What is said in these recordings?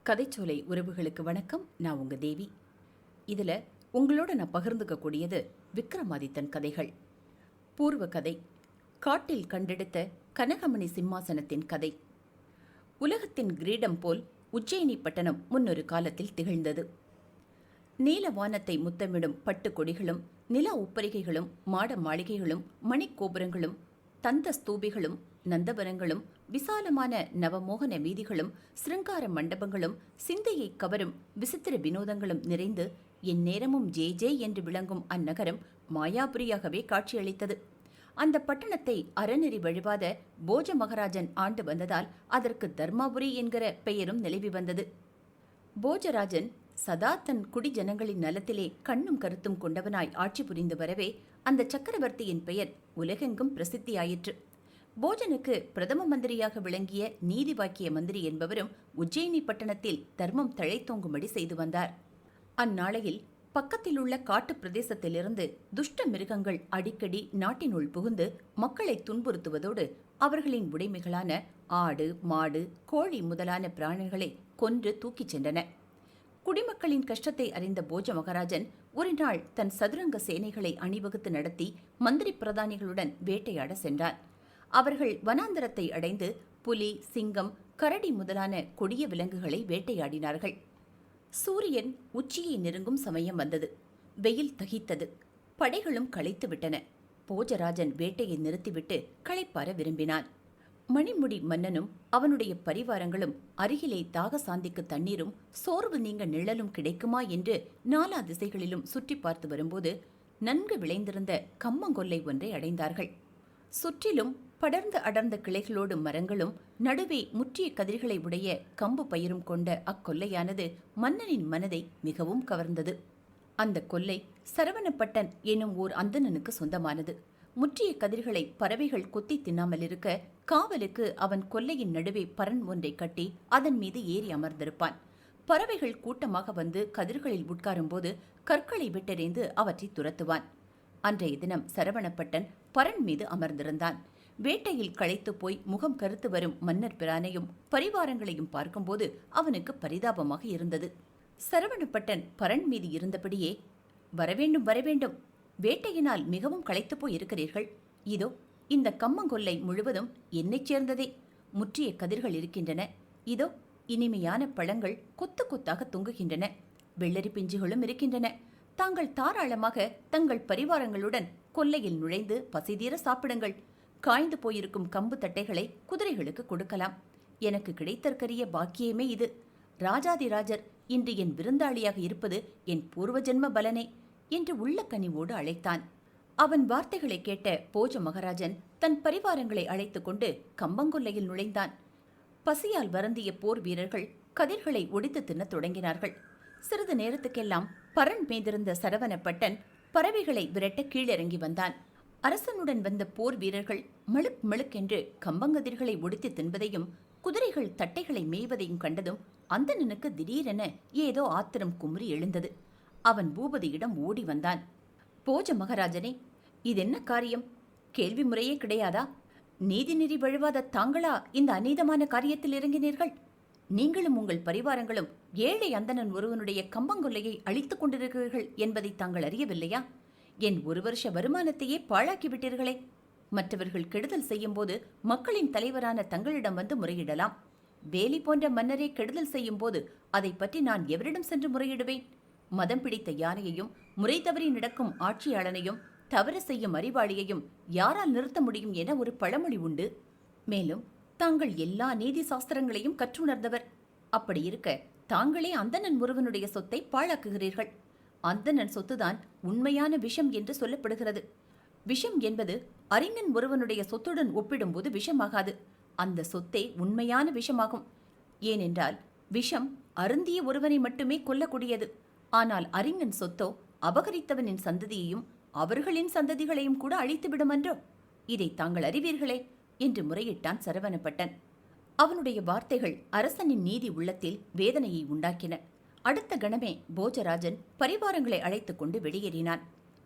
கதைச்சோலை உறவுகளுக்கு வணக்கம். நான் உங்க தேவி. இதில் உங்களோட நான் பகிர்ந்துக்கக்கூடியது விக்ரமாதித்தன் கதைகள். பூர்வ கதை. காட்டில் கண்டெடுத்த கனகமணி சிம்மாசனத்தின் கதை. உலகத்தின் கிரீடம் போல் உஜ்ஜயினி பட்டணம் முன்னொரு காலத்தில் திகழ்ந்தது. நீல வானத்தை முத்தமிடும் பட்டு கொடிகளும் நில உப்பரிகைகளும் மாட மாளிகைகளும் மணிக்கோபுரங்களும் தந்த ஸ்தூபிகளும் நந்தவனங்களும் விசாலமான நவமோகன வீதிகளும் சிருங்கார மண்டபங்களும் சிந்தையை கவரும் விசித்திர வினோதங்களும் நிறைந்து எந்நேரமும் ஜே ஜே என்று விளங்கும் அந்நகரம் மாயாபுரியாகவே காட்சியளித்தது. அந்த பட்டணத்தை அறநெறி வழிவாத போஜ மகாராஜன் ஆண்டு வந்ததால் அதற்கு தர்மாபுரி என்கிற பெயரும் நிலவி வந்தது. போஜராஜன் சதா தன் குடிஜனங்களின் நலத்திலே கண்ணும் கருத்தும் கொண்டவனாய் ஆட்சி புரிந்து வரவே அந்த சக்கரவர்த்தியின் பெயர் உலகெங்கும் பிரசித்தியாயிற்று. போஜனுக்கு பிரதம மந்திரியாக விளங்கிய நீதி வாக்கிய மந்திரி என்பவரும் உஜ்ஜயினி பட்டணத்தில் தர்மம் தழைத்தோங்கும்படி செய்து வந்தார். அந்நாளையில் பக்கத்தில் உள்ள காட்டு பிரதேசத்திலிருந்து துஷ்ட மிருகங்கள் அடிக்கடி நாட்டினுள் புகுந்து மக்களை துன்புறுத்துவதோடு அவர்களின் உடைமைகளான ஆடு மாடு கோழி முதலான பிராணிகளை கொன்று தூக்கிச் சென்றன. குடிமக்களின் கஷ்டத்தை அறிந்த போஜ மகாராஜன் ஒரு நாள் தன் சதுரங்க சேனைகளை அணிவகுத்து நடத்தி மந்திரி பிரதானிகளுடன் வேட்டையாட சென்றான். அவர்கள் வனாந்தரத்தை அடைந்து புலி, சிங்கம், கரடி முதலான கொடிய விலங்குகளை வேட்டையாடினார்கள். சூரியன் உச்சியை நெருங்கும் சமயம் வந்தது. வெயில் தகித்தது. படைகளும் களைத்து விட்டன. போஜராஜன் வேட்டையை நிறுத்திவிட்டு களைப்பார விரும்பினான். மணிமுடி மன்னனும் அவனுடைய பரிவாரங்களும் அருகிலே தாக சாந்திக்கு தண்ணீரும் சோர்வு நீங்க நிழலும் கிடைக்குமா என்று நாலா திசைகளிலும் சுற்றி பார்த்து வரும்போது நன்கு விளைந்திருந்த கம்மங்கொல்லை ஒன்றை அடைந்தார்கள். சுற்றிலும் படர்ந்து அடர்ந்த கிளைகளோடு மரங்களும் நடுவே முற்றிய கதிர்களை உடைய கம்பு பயிரும் கொண்ட அக்கொல்லையானது மன்னனின் மனதை மிகவும் கவர்ந்தது. அந்த கொல்லை சரவணப்பட்டன் எனும் ஓர் அந்தணனுக்கு சொந்தமானது. முற்றிய கதிர்களை பறவைகள் கொத்தி தின்னாமல் இருக்க காவலுக்கு அவன் கொல்லையின் நடுவே பரன் ஒன்றை கட்டி அதன் மீது ஏறி அமர்ந்திருப்பான். பறவைகள் கூட்டமாக வந்து கதிர்களில் உட்காரும்போது கற்களை விட்டெறிந்து அவற்றை துரத்துவான். அன்றைய தினம் சரவணப்பட்டன் பரன் மீது அமர்ந்திருந்தான். வேட்டையில் களைத்து போய் முகம் கருத்து வரும் மன்னர் பிரானையும் பரிவாரங்களையும் பார்க்கும்போது அவனுக்கு பரிதாபமாக இருந்தது. சரவணப்பட்டன் பரன் மீது இருந்தபடியே, வரவேண்டும் வரவேண்டும், வேட்டையினால் மிகவும் களைத்து போய் இருக்கிறீர்கள். இதோ இந்த கம்மங்கொல்லை முழுவதும் என்னைச் சேர்ந்ததே. முற்றிய கதிர்கள் இருக்கின்றன. இதோ இனிமையான பழங்கள் கொத்து கொத்தாக தொங்குகின்றன. வெள்ளரி பிஞ்சுகளும் இருக்கின்றன. தாங்கள் தாராளமாக தங்கள் பரிவாரங்களுடன் கொல்லையில் நுழைந்து பசிதீர சாப்பிடுங்கள். காய்ந்து போயிருக்கும் கம்பு தட்டைகளை குதிரைகளுக்கு கொடுக்கலாம். எனக்கு கிடைத்தற்கரிய பாக்கியமே இது. ராஜாதிராஜர் இன்று என் விருந்தாளியாக இருப்பது என் பூர்வ ஜென்ம பலனே என்று உள்ள கனிவோடு அழைத்தான். அவன் வார்த்தைகளை கேட்ட போஜ மகாராஜன் தன் பரிவாரங்களை அழைத்து கொண்டு கம்பங்கொல்லையில் நுழைந்தான். பசியால் வருந்திய போர் வீரர்கள் கதிர்களை ஒடித்து தின்னத் தொடங்கினார்கள். சிறிது நேரத்துக்கெல்லாம் பரன் மீதிருந்த சரவணப்பட்டன் பறவைகளை விரட்ட கீழிறங்கி வந்தான். அரசனுடன் வந்த போர் வீரர்கள் மழுக் மழுக்கென்று கம்பங்கதிர்களை ஒடித்து தின்பதையும் குதிரைகள் தட்டைகளை மேய்வதையும் கண்டதும் அந்தணனுக்கு திடீரென ஏதோ ஆத்திரம் குமுறி எழுந்தது. அவன் பூபதியிடம் ஓடி வந்தான். போஜ மகாராஜனே, இதென்ன காரியம்? கேள்வி முறையே கிடையாதா? நீதி நெறி வழுவாத தாங்களா இந்த அநீதமான காரியத்தில் இறங்கினீர்கள்? நீங்களும் உங்கள் பரிவாரங்களும் ஏழை அந்தணன் ஒருவனுடைய கம்பங்கொல்லையை அழித்துக் கொண்டிருக்கிறீர்கள் என்பதை தாங்கள் அறியவில்லையா? என் ஒரு வருஷ வருமானத்தையே பாழாக்கி விட்டீர்களே. மற்றவர்கள் கெடுதல் செய்யும் போது மக்களின் தலைவரான தங்களிடம் வந்து முறையிடலாம். வேலி போன்ற மன்னரே கெடுதல் செய்யும் போது அதை பற்றி நான் எவரிடம் சென்று முறையிடுவேன்? மதம் பிடித்த யானையையும் முறை தவறி நடக்கும் ஆட்சியாளனையும் தவறு செய்யும் அறிவாளியையும் யாரால் நிறுத்த முடியும் என ஒரு பழமொழி உண்டு. மேலும் தாங்கள் எல்லா நீதி சாஸ்திரங்களையும் கற்றுணர்ந்தவர். அப்படி இருக்க தாங்களே அந்தணன் ஒருவனுடைய சொத்தை பாழாக்குகிறீர்கள். அந்தணன் சொத்துதான் உண்மையான விஷம் என்று சொல்லப்படுகிறது. விஷம் என்பது அறிஞன் ஒருவனுடைய சொத்துடன் ஒப்பிடும்போது விஷமாகாது. அந்த சொத்தே உண்மையான விஷமாகும். ஏனென்றால் விஷம் அருந்திய ஒருவனை மட்டுமே கொல்லக்கூடியது. ஆனால் அறிஞன் சொத்தோ அபகரித்தவனின் சந்ததியையும் அவர்களின் சந்ததிகளையும் கூட அழித்துவிடுமன்றோ? இதை தாங்கள் அறிவீர்களே என்று முறையிட்டான் சரவணப்பட்டன். அவனுடைய வார்த்தைகள் அரசனின் நீதி உள்ளத்தில் வேதனையை உண்டாக்கின. அடுத்த கணமே போஜராஜன் பரிவாரங்களை அழைத்துக் கொண்டு வெளியேறினான்.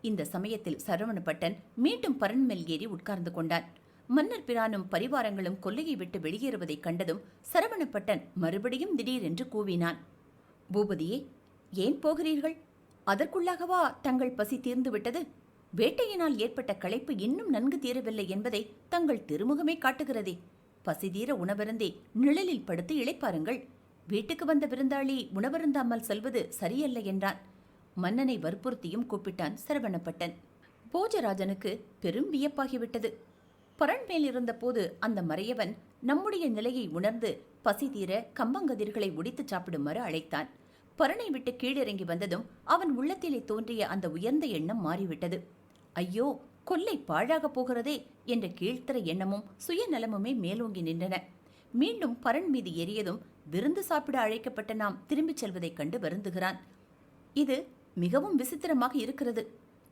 இந்த சமயத்தில் சரவணப்பட்டன் மீண்டும் பரன் மேல் ஏறி உட்கார்ந்து கொண்டான். மன்னர் பிரானும் பரிவாரங்களும் கொல்லையை விட்டு வெளியேறுவதைக் கண்டதும் சரவணப்பட்டன் மறுபடியும் திடீரென்று கூவினான். பூபதியே, ஏன் போகிறீர்கள்? அதற்குள்ளாகவா தங்கள் பசி தீர்ந்து விட்டது? வேட்டையினால் ஏற்பட்ட களைப்பு இன்னும் நன்கு தீரவில்லை என்பதை தங்கள் திருமுகமே காட்டுகிறதே. பசி தீர உணவருந்தே நிழலில் படுத்து இளைப்பாருங்கள். வீட்டுக்கு வந்த விருந்தாளி உணவருந்தாமல் செல்வது சரியல்ல என்றான். மன்னனை வற்புறுத்தியும் கூப்பிட்டான் சரவணப்பட்டன். போஜராஜனுக்கு பெரும் வியப்பாகிவிட்டது. பரண் மேலிருந்த போது அந்த மறையவன் நம்முடைய நிலையை உணர்ந்து பசி தீர கம்பங்கதிர்களை உடித்து சாப்பிடுமாறு அழைத்தான். பரணை விட்டு கீழிறங்கி வந்ததும் அவன் உள்ளத்திலே தோன்றிய அந்த உயர்ந்த எண்ணம் மாறிவிட்டது. ஐயோ, கொல்லை பாழாகப் போகிறதே என்ற கீழ்த்தர எண்ணமும் சுயநலமுமே மேலோங்கி நின்றன. மீண்டும் பரண் மீது ஏறியதும் விருந்து சாப்பிட அழைக்கப்பட்ட நாம் திரும்பிச் செல்வதைக் கண்டு வருந்துகிறான். இது மிகவும் விசித்திரமாக இருக்கிறது.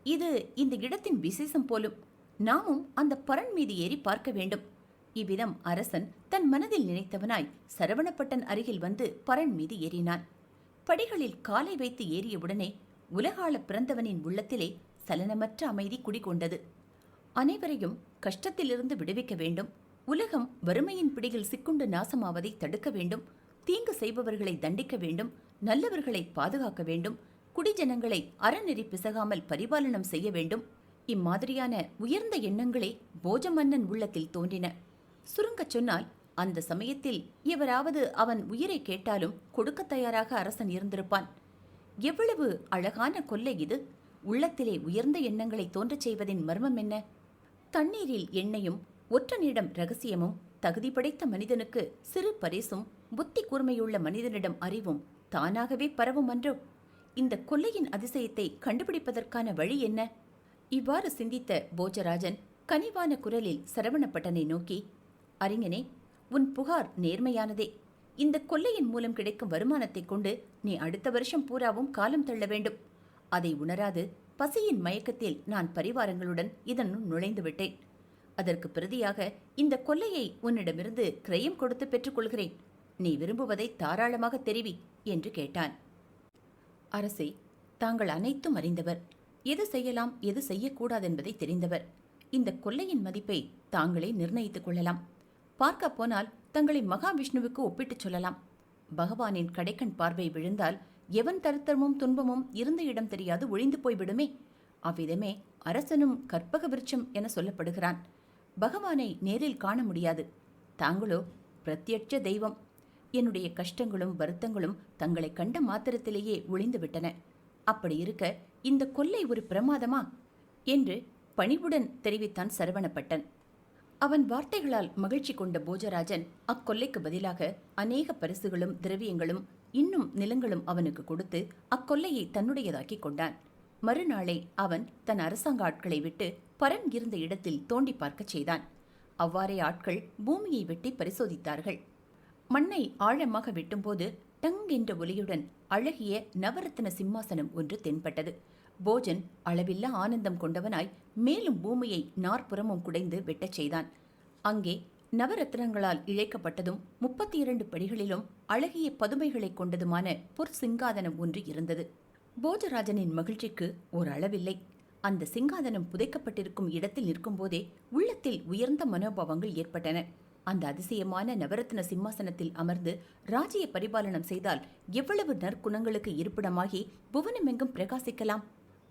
இது இந்த இடத்தின் விசேஷம் போலும். நாமும் அந்த பரண் மீது ஏறி பார்க்க வேண்டும். இவ்விதம் அரசன் தன் மனதில் நினைத்தவனாய் சரவணப்பட்டன் அருகில் வந்து பரண் மீது ஏறினான். படிகளில் காலை வைத்து ஏறியவுடனே உலகாள பிறந்தவனின் உள்ளத்திலே சலனமற்ற அமைதி குடிகொண்டது. அனைவரையும் கஷ்டத்திலிருந்து விடுவிக்க வேண்டும். உலகம் வறுமையின் பிடியில் சிக்குண்டு நாசமாவதை தடுக்க வேண்டும். தீங்கு செய்பவர்களை தண்டிக்க வேண்டும். நல்லவர்களை பாதுகாக்க வேண்டும். குடிஜனங்களை அறநெறி பிசகாமல் பரிபாலனம் செய்ய வேண்டும். இம்மாதிரியான உயர்ந்த எண்ணங்களே போஜ மன்னன் உள்ளத்தில் தோன்றின. சுருங்கச் சொன்னால், அந்த சமயத்தில் எவராவது அவன் உயிரை கேட்டாலும் கொடுக்க தயாராக அரசன் இருந்திருப்பான். எவ்வளவு அழகான கொல்லை இது! உள்ளத்திலே உயர்ந்த எண்ணங்களை தோன்றச் செய்வதின் மர்மம் என்ன? தண்ணீரில் எண்ணெயும் ஒற்றனிடம் இரகசியமும் தகுதி படைத்த மனிதனுக்கு சிறு பரிசும் புத்தி கூர்மையுள்ள மனிதனிடம் அறிவும் தானாகவே பரவும் அன்றோ? இந்த கொல்லையின் அதிசயத்தை கண்டுபிடிப்பதற்கான வழி என்ன? இவ்வாறு சிந்தித்த போஜராஜன் கனிவான குரலில் சரவணப்பட்டனை நோக்கி, அறிஞனே, உன் புகார் நேர்மையானதே. இந்த கொல்லையின் மூலம் கிடைக்கும் வருமானத்தைக் கொண்டு நீ அடுத்த வருஷம் பூராவும் காலம் தள்ள வேண்டும். அதை உணராது பசியின் மயக்கத்தில் நான் பரிவாரங்களுடன் இதனுள் நுழைந்து விட்டேன். அதற்கு பிரதியாக இந்த கொல்லையை உன்னிடமிருந்து கிரயம் கொடுத்து பெற்றுக்கொள்கிறேன். நீ விரும்புவதை தாராளமாக தெரிவி என்று கேட்டான். அரசே, தாங்கள் அனைத்தும் அறிந்தவர். எது செய்யலாம், எது செய்யக்கூடாதென்பதை தெரிந்தவர். இந்த கொல்லையின் மதிப்பை தாங்களே நிர்ணயித்துக் கொள்ளலாம். பார்க்க போனால் தங்களை மகாவிஷ்ணுவுக்கு ஒப்பிட்டுச் சொல்லலாம். பகவானின் கடைக்கண் பார்வை விழுந்தால் எவன் தருத்தரமும் துன்பமும் இருந்த இடம் தெரியாது ஒழிந்து போய்விடுமே. அவ்விதமே அரசனும் கற்பக விருட்சம் என சொல்லப்படுகிறான். பகவானை நேரில் காண முடியாது. தாங்களோ பிரத்யட்ச தெய்வம். என்னுடைய கஷ்டங்களும் வருத்தங்களும் தங்களை கண்ட மாத்திரத்திலேயே ஒழிந்து விட்டன. அப்படி இருக்க இந்த கொல்லை ஒரு பிரமாதமா என்று பணிவுடன் தெரிவித்தான் சரவணப்பட்டன். அவன் வார்த்தைகளால் மகிழ்ச்சி கொண்ட போஜராஜன் அக்கொல்லைக்கு பதிலாக அநேக பரிசுகளும் திரவியங்களும் இன்னும் நிலங்களும் அவனுக்கு கொடுத்து அக்கொல்லையை தன்னுடையதாக்கி கொண்டான். மறுநாளை அவன் தன் அரசாங்க ஆட்களை விட்டு பரண் இருந்த இடத்தில் தோண்டி பார்க்கச் செய்தான். அவ்வாறே ஆட்கள் பூமியை வெட்டி பரிசோதித்தார்கள். மண்ணை ஆழமாக வெட்டும்போது டங் என்ற ஒலியுடன் அழகிய நவரத்ன சிம்மாசனம் ஒன்று தென்பட்டது. போஜன் அளவில்லா ஆனந்தம் கொண்டவனாய் மேலும் பூமியை நாற்புறமும் குடைந்து வெட்டச் செய்தான். அங்கே நவரத்னங்களால் இழைக்கப்பட்டதும் 32 படிகளிலும் அழகிய பதுமைகளைக் கொண்டதுமான பொற் சிங்காதனம் ஒன்று இருந்தது. போஜராஜனின் மகிழ்ச்சிக்கு ஓர் அளவில்லை. அந்த சிங்காதனம் புதைக்கப்பட்டிருக்கும் இடத்தில் நிற்கும்போதே உள்ளத்தில் உயர்ந்த மனோபாவங்கள் ஏற்பட்டன. அந்த அதிசயமான நவரத்ன சிம்மாசனத்தில் அமர்ந்து ராஜ்ய பரிபாலனம் செய்தால் எவ்வளவு நற்குணங்களுக்கு இருப்பிடமாகி புவனமெங்கும் பிரகாசிக்கலாம்.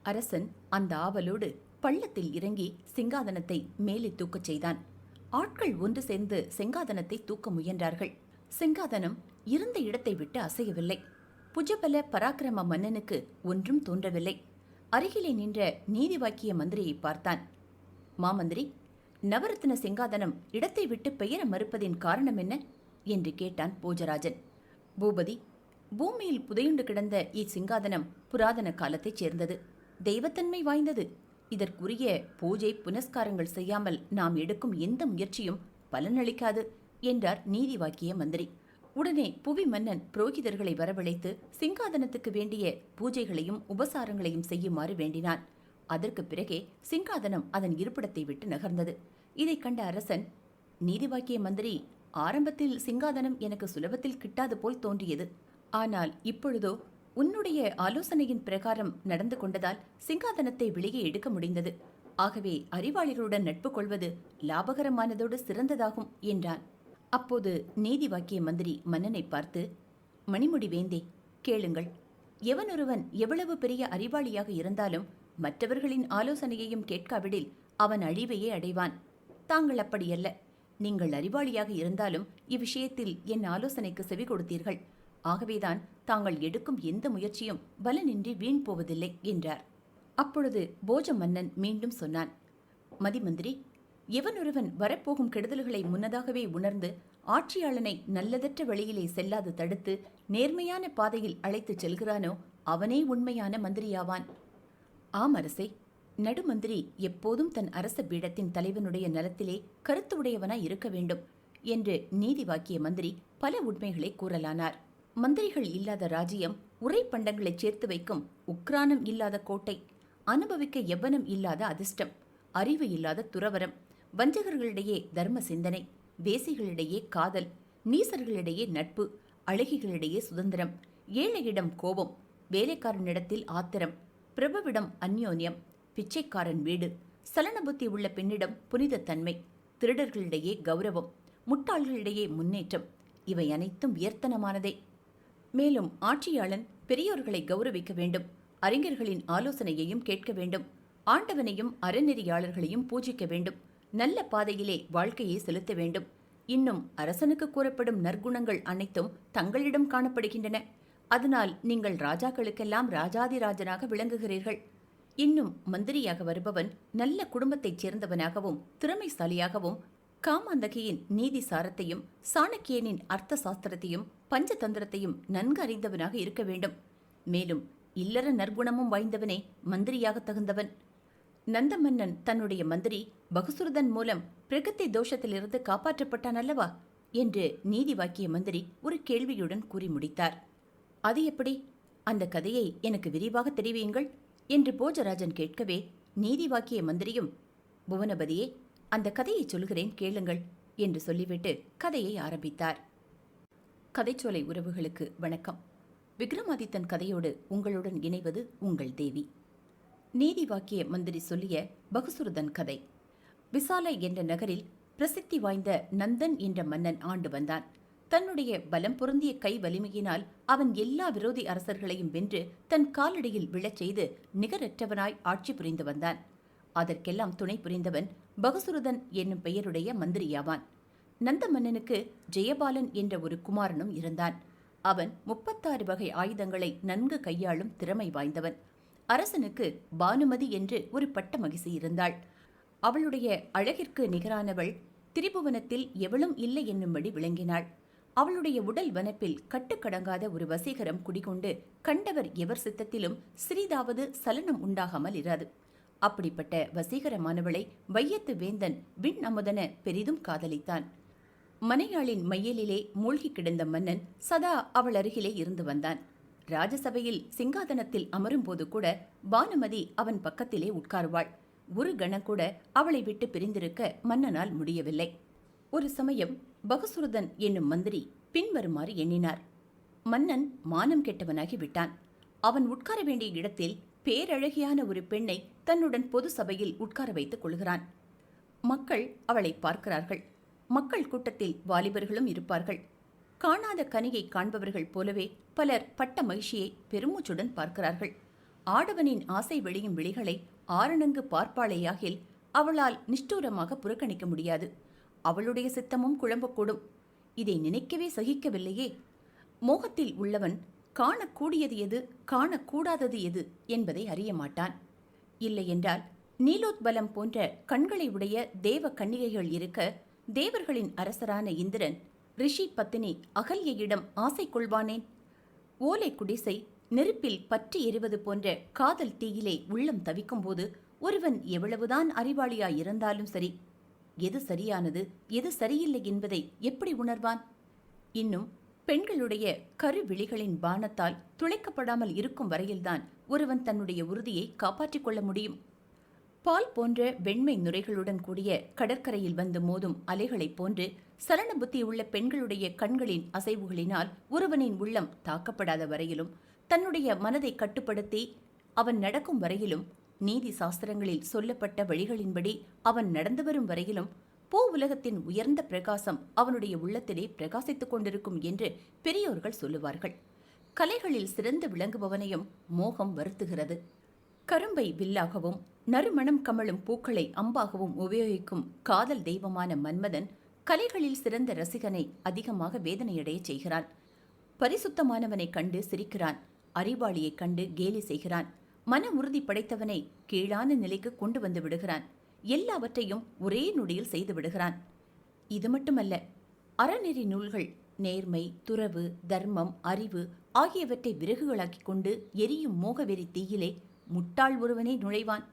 அரசன் அந்த ஆவலோடு பள்ளத்தில் இறங்கி சிங்காதனத்தை மேலே தூக்கச் செய்தான். ஆட்கள் ஒன்று சேர்ந்து சிங்காதனத்தை தூக்க முயன்றார்கள். சிங்காதனம் இருந்த இடத்தை விட்டு அசையவில்லை. புஜபல பராக்கிரம மன்னனுக்கு ஒன்றும் தோன்றவில்லை. அருகிலே நின்ற நீதிவாக்கிய மந்திரியை பார்த்தான். மாமந்திரி, நவரத்ன சிங்காதனம் இடத்தை விட்டு பெயர மறுப்பதின் காரணம் என்ன என்று கேட்டான் போஜராஜன். பூபதி, பூமியில் புதையுண்டு கிடந்த இச்சிங்காதனம் புராதன காலத்தைச் சேர்ந்தது. தெய்வத்தன்மை வாய்ந்தது. இதற்குரிய பூஜை புனஸ்காரங்கள் செய்யாமல் நாம் எடுக்கும் எந்த முயற்சியும் பலனளிக்காது என்றார் நீதிவாக்கிய மந்திரி. உடனே புவி மன்னன் புரோகிதர்களை வரவழைத்து சிங்காதனத்துக்கு வேண்டிய பூஜைகளையும் உபசாரங்களையும் செய்யுமாறு வேண்டினான். அதற்கு பிறகே சிங்காதனம் அதன் இருப்பிடத்தை விட்டு நகர்ந்தது. இதைக் கண்ட அரசன், நீதிவாக்கிய மந்திரி, ஆரம்பத்தில் சிங்காதனம் எனக்கு சுலபத்தில் கிட்டாது போல் தோன்றியது. ஆனால் இப்பொழுதோ உன்னுடைய ஆலோசனையின் பிரகாரம் நடந்து கொண்டதால் சிங்காதனத்தை வெளியே எடுக்க முடிந்தது. ஆகவே அறிவாளிகளுடன் நட்பு கொள்வது லாபகரமானதோடு சிறந்ததாகும் என்றான். அப்போது நீதி வாக்கிய மந்திரி மன்னனை பார்த்து, மணிமுடி வேந்தே, கேளுங்கள். எவனொருவன் எவ்வளவு பெரிய அறிவாளியாக இருந்தாலும் மற்றவர்களின் ஆலோசனையையும் கேட்காவிடில் அவன் அழிவையே அடைவான். தாங்கள் அப்படியல்ல. நீங்கள் அறிவாளியாக இருந்தாலும் இவ்விஷயத்தில் என் ஆலோசனைக்கு செவி கொடுத்தீர்கள். ஆகவேதான் தாங்கள் எடுக்கும் எந்த முயற்சியும் பலனின்றி வீண் போவதில்லை என்றார். அப்பொழுது போஜ மன்னன் மீண்டும் சொன்னான், மதிமந்திரி, எவனொருவன் வரப்போகும் கெடுதல்களை முன்னதாகவே உணர்ந்து ஆட்சியாளனை நல்லதற்ற வழியிலே செல்லாது தடுத்து நேர்மையான பாதையில் அழைத்துச் செல்கிறானோ அவனே உண்மையான மந்திரியாவான். ஆம் அரசே, நடுமந்திரி எப்போதும் தன் அரச பீடத்தின் தலைவனுடைய நலத்திலே கருத்துடையவனாய் இருக்க வேண்டும் என்று நீதி வாக்கிய மந்திரி பல உண்மைகளை கூறலானார். மந்திரிகள் இல்லாத ராஜ்யம் உரை பண்டங்களைச் சேர்த்து வைக்கும் உக்ரானம் இல்லாத கோட்டை, அனுபவிக்க எவ்வனம் இல்லாத அதிர்ஷ்டம், அறிவு இல்லாத துறவரம், வஞ்சகர்களிடையே தர்ம சிந்தனை, வேசிகளிடையே காதல், நீசர்களிடையே நட்பு, அழகிகளிடையே சுதந்திரம், ஏழையிடம் கோபம், வேலைக்காரனிடத்தில் ஆத்திரம், பிரபுவிடம் அந்யோன்யம், பிச்சைக்காரன் வீடு, சலன புத்தி உள்ள பெண்ணிடம் புனித தன்மை, திருடர்களிடையே கௌரவம், முட்டாள்களிடையே முன்னேற்றம், இவை அனைத்தும் வியர்த்தனமானதே. மேலும் ஆட்சியாளன் பெரியோர்களை கௌரவிக்க வேண்டும், அறிஞர்களின் ஆலோசனையையும் கேட்க வேண்டும், ஆண்டவனையும் அறநெறியாளர்களையும் பூஜிக்க வேண்டும், நல்ல பாதையிலே வாழ்க்கையை செலுத்த வேண்டும். இன்னும் அரசனுக்கு கூறப்படும் நற்குணங்கள் அனைத்தும் தங்களிடம் காணப்படுகின்றன. அதனால் நீங்கள் ராஜாக்களுக்கெல்லாம் ராஜாதிராஜனாக விளங்குகிறீர்கள். இன்னும் மந்திரியாக வருபவன் நல்ல குடும்பத்தைச் சேர்ந்தவனாகவும் திறமைசாலியாகவும் காமாந்தகியின் நீதி சாரத்தையும் சாணக்கியனின் அர்த்த சாஸ்திரத்தையும் பஞ்சதந்திரத்தையும் நன்கு அறிந்தவனாக இருக்க வேண்டும். மேலும் இல்லற நற்குணமும் வாய்ந்தவனே மந்திரியாக தகுந்தவன். நந்த மன்னன் தன்னுடைய மந்திரி பகுசுரதன் மூலம் பிரகத்தி தோஷத்திலிருந்து காப்பாற்றப்பட்டான் அல்லவா என்று நீதி வாக்கிய மந்திரி ஒரு கேள்வியுடன் கூறி முடித்தார். அது எப்படி? அந்த கதையை எனக்கு விரிவாக தெரிவியுங்கள் என்று போஜராஜன் கேட்கவே, நீதி வாக்கிய மந்திரியும், புவனபதியே, அந்த கதையை சொல்கிறேன் கேளுங்கள் என்று சொல்லிவிட்டு கதையை ஆரம்பித்தார். கதைச்சோலை உறவுகளுக்கு வணக்கம். விக்ரமாதித்தன் கதையோடு உங்களுடன் இணைவது உங்கள் தேவி. நீதி வாக்கிய மந்திரி சொல்லிய பகுசுரதன் கதை. விசாலை என்ற நகரில் பிரசித்தி வாய்ந்த நந்தன் என்ற மன்னன் ஆண்டு வந்தான். தன்னுடைய பலம் பொருந்திய கை வலிமையினால் அவன் எல்லா விரோதி அரசர்களையும் வென்று தன் காலடியில் விழச் செய்து நிகரற்றவனாய் ஆட்சி புரிந்து வந்தான். அதற்கெல்லாம் துணை புரிந்தவன் பகுசுரதன் என்னும் பெயருடைய மந்திரியாவான். நந்த மன்னனுக்கு ஜெயபாலன் என்ற ஒரு குமாரனும் இருந்தான். அவன் 36 வகை ஆயுதங்களை நன்கு கையாளும் திறமை வாய்ந்தவன். அரசனுக்கு பானுமதி என்று ஒரு பட்ட மகிழ்ச்சி இருந்தாள். அவளுடைய அழகிற்கு நிகரானவள் திரிபுவனத்தில் எவளும் இல்லை என்னும்படி விளங்கினாள். அவளுடைய உடல் வனப்பில் கட்டுக்கடங்காத ஒரு வசீகரம் குடிகொண்டு கண்டவர் எவர் சித்தத்திலும் சிறிதாவது சலனம் உண்டாகாமல் இராது. அப்படிப்பட்ட வசீகரமானவளை வையத்து வேந்தன் விண் அமுதன பெரிதும் காதலித்தான். மனையாளின் மையலிலே மூழ்கி கிடந்த மன்னன் சதா அவள் அருகிலே இருந்து வந்தான். ராஜசபையில் சிங்காதனத்தில் அமரும்போது கூட பானுமதி அவன் பக்கத்திலே உட்காருவாள். ஒரு கணம் கூட அவளை விட்டு பிரிந்திருக்க மன்னனால் முடியவில்லை. ஒரு சமயம் பகுசுரதன் என்னும் மந்திரி பின்வருமாறு எண்ணினார். மன்னன் மானம் கெட்டவனாகி விட்டான். அவன் உட்கார வேண்டிய இடத்தில் பேரழகியான ஒரு பெண்ணை தன்னுடன் பொது சபையில் உட்கார வைத்துக் கொள்கிறான். மக்கள் அவளை பார்க்கிறார்கள். மக்கள் கூட்டத்தில் வாலிபர்களும் இருப்பார்கள். காணாத கனியை காண்பவர்கள் போலவே பலர் பட்ட மகிழ்ச்சியை பெருமூச்சுடன் பார்க்கிறார்கள். ஆடவனின் ஆசை வெளியும் விழிகளை ஆரணங்கு பார்ப்பாளேயாகில் அவளால் நிஷ்டூரமாக புறக்கணிக்க முடியாது. அவளுடைய சித்தமும் குழம்பக்கூடும். இதை நினைக்கவே சகிக்கவில்லையே. மோகத்தில் உள்ளவன் காணக்கூடியது எது காணக்கூடாதது எது என்பதை அறிய மாட்டான். இல்லையென்றால் நீலோத்பலம் போன்ற கண்களை உடைய தேவ கன்னிகைகள் இருக்க தேவர்களின் அரசரான இந்திரன் ரிஷி பத்தினி அகல்யிடம் ஆசை கொள்வானேன்? ஓலை குடிசை நெருப்பில் பற்றி எரிவது போன்ற காதல் தீயிலே உள்ளம் தவிக்கும்போது ஒருவன் எவ்வளவுதான் அறிவாளியாயிருந்தாலும் சரி, எது சரியானது எது சரியில்லை என்பதை எப்படி உணர்வான்? இன்னும் பெண்களுடைய கருவிழிகளின் பானத்தால் துளைக்கப்படாமல் இருக்கும் வரையில்தான் ஒருவன் தன்னுடைய உறுதியை காப்பாற்றிக் கொள்ள முடியும். பால் போன்ற வெண்மை நுரைகளுடன் கூடிய கடற்கரையில் வந்து மோதும் அலைகளைப் போன்று சலன புத்தியுள்ள பெண்களுடைய கண்களின் அசைவுகளினால் ஒருவனின் உள்ளம் தாக்கப்படாத வரையிலும், தன்னுடைய மனதை கட்டுப்படுத்தி அவன் நடக்கும் வரையிலும் நீதி சாஸ்திரங்களில் சொல்லப்பட்ட வழிகளின்படி அவன் நடந்து வரும் வரையிலும் பூ உலகத்தின் உயர்ந்த பிரகாசம் அவனுடைய உள்ளத்திலே பிரகாசித்துக் கொண்டிருக்கும் என்று பெரியோர்கள் சொல்லுவார்கள். கலைகளில் சிறந்து விளங்குபவனையும் மோகம் வருத்துகிறது. கரும்பை வில்லாகவும் நறுமணம் கமழும் பூக்களை அம்பாகவும் உபயோகிக்கும் காதல் தெய்வமான மன்மதன் கலைகளில் சிறந்த ரசிகனை அதிகமாக வேதனையடைய செய்கிறான். பரிசுத்தமானவனைக் கண்டு சிரிக்கிறான், அறிவாளியைக் கண்டு கேலி செய்கிறான், மன உறுதி படைத்தவனை கீழான நிலைக்கு கொண்டு வந்து விடுகிறான். எல்லாவற்றையும் ஒரே நொடியில் செய்து விடுகிறான். இது மட்டுமல்ல, அறநெறி நூல்கள் நேர்மை, துறவு, தர்மம், அறிவு ஆகியவற்றை விறகுகளாக்கிக் கொண்டு எரியும் மோகவெறி தீயிலே முட்டாள் ஒருவனே நுழைவான்.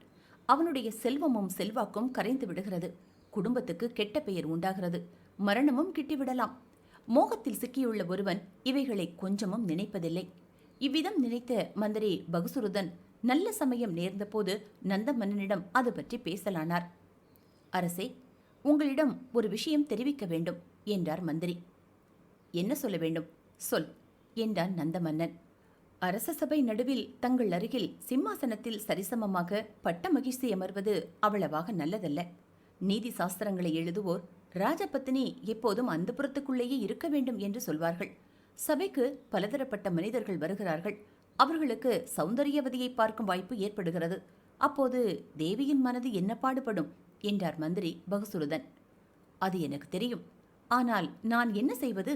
அவனுடைய செல்வமும் செல்வாக்கும் கரைந்து விடுகிறது. குடும்பத்துக்கு கெட்ட பெயர் உண்டாகிறது. மரணமும் கிட்டிவிடலாம். மோகத்தில் சிக்கியுள்ள ஒருவன் இவைகளை கொஞ்சமும் நினைப்பதில்லை. இவ்விதம் நினைத்த மந்திரி பகுசுருதன் நல்ல சமயம் நேர்ந்தபோது நந்த மன்னனிடம் அது பற்றி பேசலானார். அரசே, உங்களிடம் ஒரு விஷயம் தெரிவிக்க வேண்டும் என்றார் மந்திரி. என்ன சொல்ல வேண்டும்? சொல் என்றான் நந்த மன்னன். அரச சபை நடுவில் தங்கள் அருகில் சிம்மாசனத்தில் சரிசமமாக பட்ட மகிழ்ச்சி அமர்வது அவ்வளவாக நல்லதல்ல. நீதி சாஸ்திரங்களை எழுதுவோர் ராஜபத்தினி எப்போதும் அந்த புறத்துக்குள்ளேயே இருக்க வேண்டும் என்று சொல்வார்கள். சபைக்கு பலதரப்பட்ட மனிதர்கள் வருகிறார்கள். அவர்களுக்கு சௌந்தரியவதியை பார்க்கும் வாய்ப்பு ஏற்படுகிறது. அப்போது தேவியின் மனது என்ன பாடுபடும் என்றார் மந்திரி பகுசுருதன். அது எனக்கு தெரியும். ஆனால் நான் என்ன செய்வது?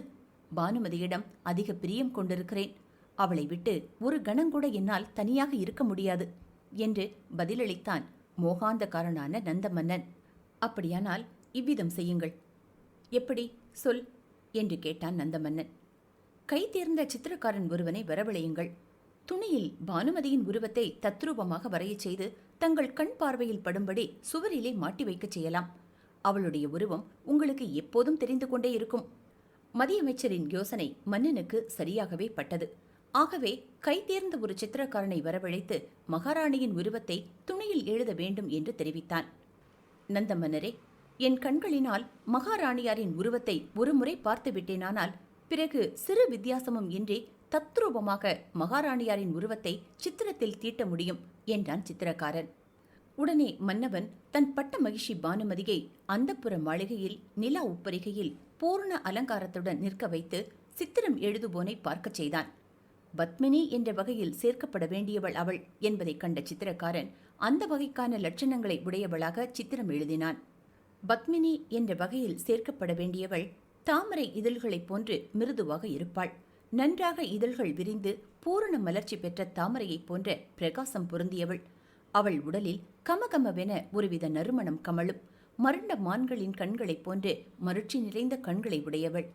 பானுமதியிடம் அதிக பிரியம் கொண்டிருக்கிறேன். அவளை விட்டு ஒரு கணங்கூட என்னால் தனியாக இருக்க முடியாது என்று பதிலளித்தான் மோகாந்தக்காரனான நந்த மன்னன். அப்படியானால் இவ்விதம் செய்யுங்கள். எப்படி? சொல் என்று கேட்டான் நந்தமன்னன். கை தேர்ந்த சித்திரக்காரன் ஒருவனை வரவழையுங்கள். துணியில் பானுமதியின் உருவத்தை தத்ரூபமாக வரையச் செய்து தங்கள் கண் பார்வையில் படும்படி சுவரிலே மாட்டி வைக்கச் செய்யலாம். அவளுடைய உருவம் உங்களுக்கு எப்போதும் தெரிந்து கொண்டே இருக்கும். மதியமைச்சரின் யோசனை மன்னனுக்கு சரியாகவே பட்டது. ஆகவே கை தேர்ந்த ஒரு சித்திரக்காரனை வரவழைத்து மகாராணியின் உருவத்தை துணியில் எழுத வேண்டும் என்று தெரிவித்தான். நந்த மன்னரே, என் கண்களினால் மகாராணியாரின் உருவத்தை ஒருமுறை பார்த்து விட்டேனானால் பிறகு சிறு வித்தியாசமும் இன்றி தத்ரூபமாக மகாராணியாரின் உருவத்தை சித்திரத்தில் தீட்ட முடியும் என்றான் சித்திரக்காரன். உடனே மன்னவன் தன் பட்ட மகிழ்ச்சி பானுமதியை அந்தப்புற மாளிகையில் நிலா உப்பரிகையில் பூர்ண அலங்காரத்துடன் நிற்க வைத்து சித்திரம் எழுதுவோனை பார்க்கச் செய்தான். பத்மினி என்ற வகையில் சேர்க்கப்பட வேண்டியவள் அவள் என்பதைக் கண்ட சித்திரக்காரன் அந்த வகைக்கான லட்சணங்களை உடையவளாக சித்திரம் எழுதினான். பத்மினி என்ற வகையில் சேர்க்கப்பட வேண்டியவள் தாமரை இதழ்களைப் போன்று மிருதுவாக இருப்பாள். நன்றாக இதழ்கள் விரிந்து பூரண மலர்ச்சி பெற்ற தாமரையைப் போன்ற பிரகாசம் பொருந்தியவள். அவள் உடலில் கமகமவென ஒருவித நறுமணம் கமழும். மருண்ட மான்களின் கண்களைப் போன்று மருட்சி நிறைந்த கண்களை உடையவள்.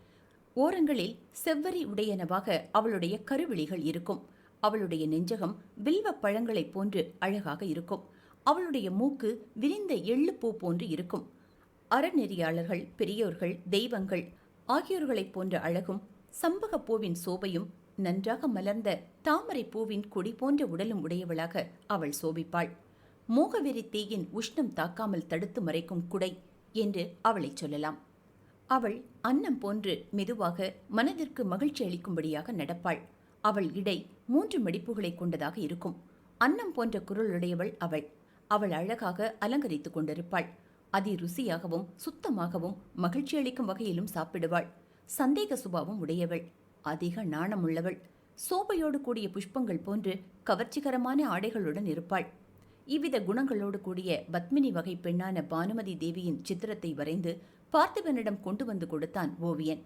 ஓரங்களில் செவ்வரி உடையனவாக அவளுடைய கருவிழிகள் இருக்கும். அவளுடைய நெஞ்சகம் வில்வ பழங்களைப் போன்று அழகாக இருக்கும். அவளுடைய மூக்கு விரிந்த எள்ளுப்பூ போன்று இருக்கும். அறநெறியாளர்கள், பெரியோர்கள், தெய்வங்கள் ஆகியோர்களைப் போன்ற அழகும் சம்பகப்பூவின் சோபையும் நன்றாக மலர்ந்த தாமரை பூவின் கொடி போன்ற உடலும் உடையவளாக அவள் சோபிப்பாள். மோகவெறி தீயின் உஷ்ணம் தாக்காமல் தடுத்து மறைக்கும் குடை என்று அவளை சொல்லலாம். அவள் அன்னம் போன்று மெதுவாக மனதிற்கு மகிழ்ச்சி அளிக்கும்படியாக நடப்பாள். அவள் இடை 3 மடிப்புகளை கொண்டதாக இருக்கும். அன்னம் போன்ற குரலுடையவள் அவள். அவள் அழகாக அலங்கரித்துக் கொண்டிருப்பாள். அதி ருசியாகவும் சுத்தமாகவும் மகிழ்ச்சி அளிக்கும் வகையிலும் சாப்பிடுவாள். சந்தேக சுபாவம் உடையவள். அதிக நாணமுள்ளவள். சோபையோடு கூடிய புஷ்பங்கள் போன்று கவர்ச்சிகரமான ஆடைகளுடன் இருப்பாள். இவ்வித குணங்களோடு கூடிய பத்மினி வகை பெண்ணான பானுமதி தேவியின் சித்திரத்தை வரைந்து பார்த்திபனிடம் கொண்டு வந்து கொடுத்தான் ஓவியன்.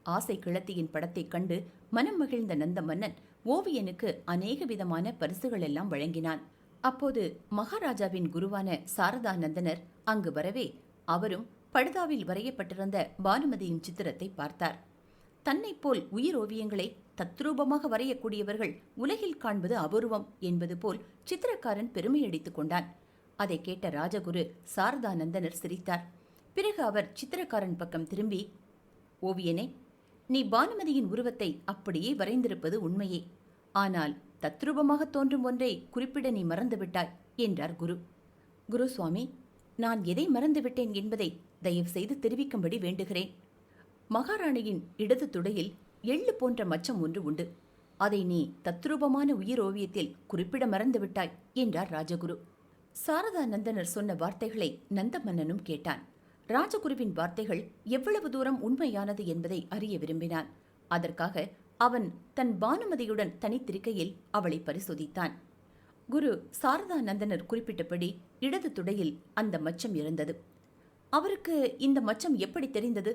ஆசை கிழத்தியின் படத்தைக் கண்டு மனம் மகிழ்ந்த நந்த மன்னன் ஓவியனுக்கு அநேக விதமான பரிசுகள் எல்லாம் வழங்கினான். அப்போது மகாராஜாவின் குருவான சாரதானந்தனர் அங்கு வரவே அவரும் படுதாவில் வரையப்பட்டிருந்த பானுமதியின் சித்திரத்தை பார்த்தார். தன்னைப் போல் உயிர் ஓவியங்களை தத்ரூபமாக வரையக்கூடியவர்கள் உலகில் காண்பது அபூர்வம் என்பது போல் சித்திரக்காரன் பெருமையடித்துக் கொண்டான். அதை கேட்ட ராஜகுரு சாரதானந்தனர் சிரித்தார். பிறகு அவர் சித்திரக்காரன் பக்கம் திரும்பி, ஓவியனே, நீ பானுமதியின் உருவத்தை அப்படியே வரைந்திருப்பது உண்மையே. ஆனால் தத்ரூபமாக தோன்றும் ஒன்றை குறிப்பிட நீ மறந்துவிட்டாய் என்றார் குரு. குரு சுவாமி, நான் எதை மறந்துவிட்டேன் என்பதை தயவு செய்து தெரிவிக்கும்படி வேண்டுகிறேன். மகாராணியின் இடது துடையில் எள்ளு போன்ற மச்சம் ஒன்று உண்டு. அதை நீ தத்ரூபமான உயிர் ஓவியத்தில் குறிப்பிட மறந்துவிட்டாய் என்றார் ராஜகுரு. சாரதா நந்தனர் சொன்ன வார்த்தைகளை நந்த மன்னனும் கேட்டான். ராஜகுருவின் வார்த்தைகள் எவ்வளவு தூரம் உண்மையானது என்பதை அறிய விரும்பினான். அதற்காக அவன் தன் பானுமதியுடன் தனித்திருக்கையில் அவளை பரிசோதித்தான். குரு சாரதா நந்தனர் குறிப்பிட்டபடி இடது துடையில் அந்த மச்சம் இருந்தது. அவருக்கு இந்த மச்சம் எப்படி தெரிந்தது?